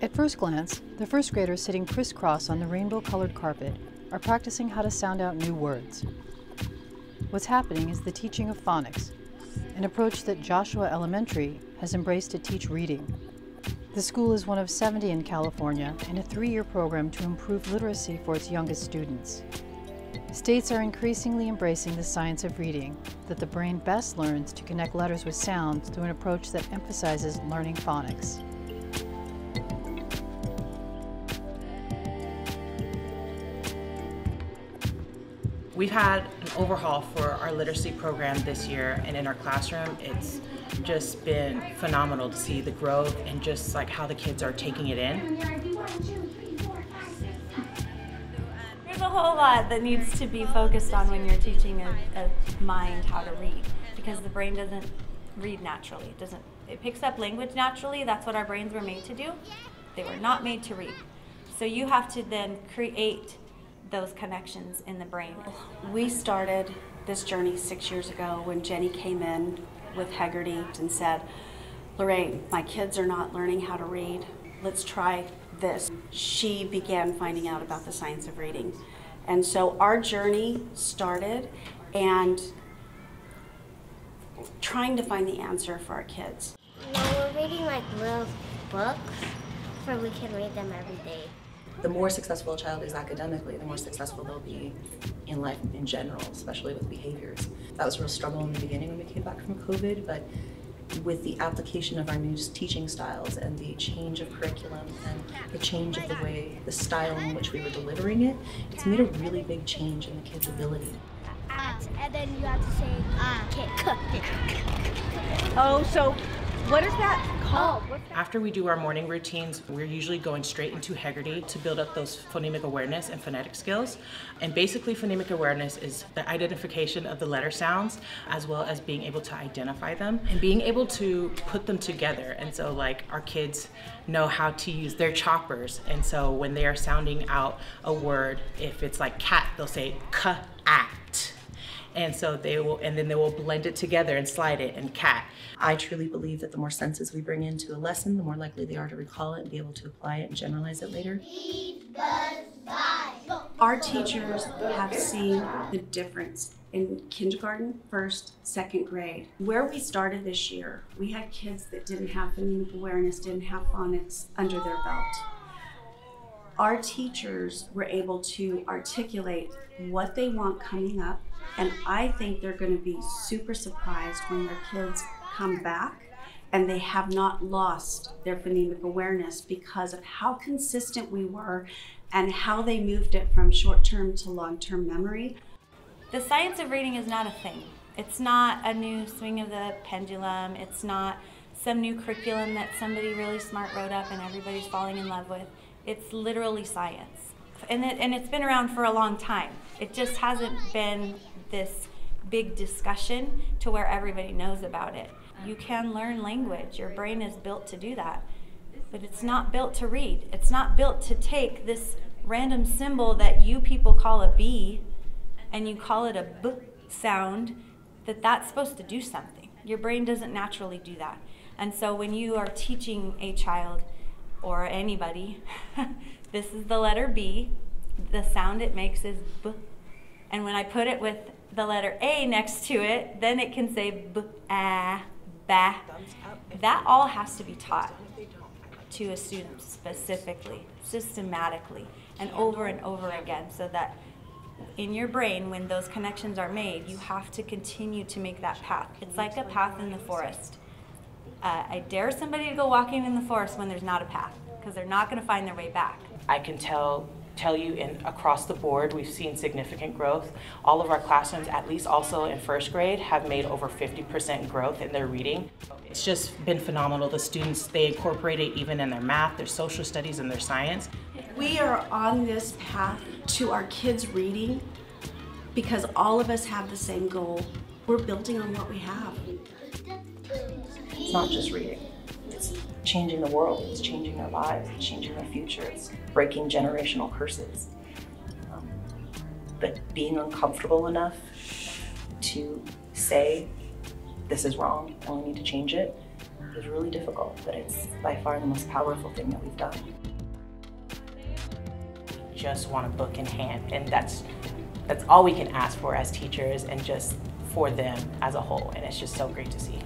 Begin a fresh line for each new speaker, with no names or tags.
At first glance, the first graders sitting crisscross on the rainbow-colored carpet are practicing how to sound out new words. What's happening is the teaching of phonics, an approach that Joshua Elementary has embraced to teach reading. The school is one of 70 in California in a 3-year program to improve literacy for its youngest students. States are increasingly embracing the science of reading, that the brain best learns to connect letters with sounds through an approach that emphasizes learning phonics.
We've had an overhaul for our literacy program this year, and in our classroom, it's just been phenomenal to see the growth and just like how the kids are taking it in.
There's a whole lot that needs to be focused on when you're teaching a mind how to read, because the brain doesn't read naturally. It picks up language naturally. That's what our brains were made to do. They were not made to read. So you have to then create those connections in the brain.
We started this journey 6 years ago when Jenny came in with Haggerty and said, "Lorraine, my kids are not learning how to read. Let's try this." She began finding out about the science of reading. And so our journey started and trying to find the answer for our kids.
Well, we're reading like little books where we can read them every day.
The more successful a child is academically, the more successful they'll be in life in general, especially with behaviors. That was a real struggle in the beginning when we came back from COVID, but with the application of our new teaching styles and the change of curriculum and the change of the way, the style in which we were delivering it, it's made a really big change in the kids' ability.
And then you have to say,
Oh, so what is that called?
After we do our morning routines, we're usually going straight into Haggerty to build up those phonemic awareness and phonetic skills. And basically phonemic awareness is the identification of the letter sounds, as well as being able to identify them and being able to put them together. And so like our kids know how to use their choppers. And so when they are sounding out a word, if it's like cat, they'll say ka-at. And so then they will blend it together and slide it and cat.
I truly believe that the more senses we bring into a lesson, the more likely they are to recall it and be able to apply it and generalize it later.
Our teachers have seen the difference in kindergarten, first, second grade. Where we started this year, we had kids that didn't have phonemic awareness, didn't have phonics under their belt. Our teachers were able to articulate what they want coming up, and I think they're going to be super surprised when their kids come back and they have not lost their phonemic awareness because of how consistent we were and how they moved it from short-term to long-term memory.
The science of reading is not a thing. It's not a new swing of the pendulum. It's not some new curriculum that somebody really smart wrote up and everybody's falling in love with. It's literally science. And it's been around for a long time. It just hasn't been this big discussion to where everybody knows about it. You can learn language. Your brain is built to do that. But it's not built to read. It's not built to take this random symbol that you people call a B and you call it a B sound, that's supposed to do something. Your brain doesn't naturally do that. And so when you are teaching a child or anybody, this is the letter B, the sound it makes is B. And when I put it with the letter A next to it, then it can say B, A, ba. That all has to be taught to a student specifically, systematically, and over again, so that in your brain, when those connections are made, you have to continue to make that path. It's like a path in the forest. I dare somebody to go walking in the forest when there's not a path, because they're not going to find their way back.
I can tell you across the board, we've seen significant growth. All of our classrooms, at least also in first grade, have made over 50% growth in their reading. It's just been phenomenal. The students, they incorporate it even in their math, their social studies, and their science.
We are on this path to our kids reading because all of us have the same goal. We're building on what we have.
It's not just reading. It's changing the world. It's changing their lives. It's changing their future. It's breaking generational curses. But being uncomfortable enough to say, this is wrong and we need to change it, is really difficult, but it's by far the most powerful thing that we've done.
Just want a book in hand, and that's all we can ask for as teachers and just for them as a whole, and it's just so great to see.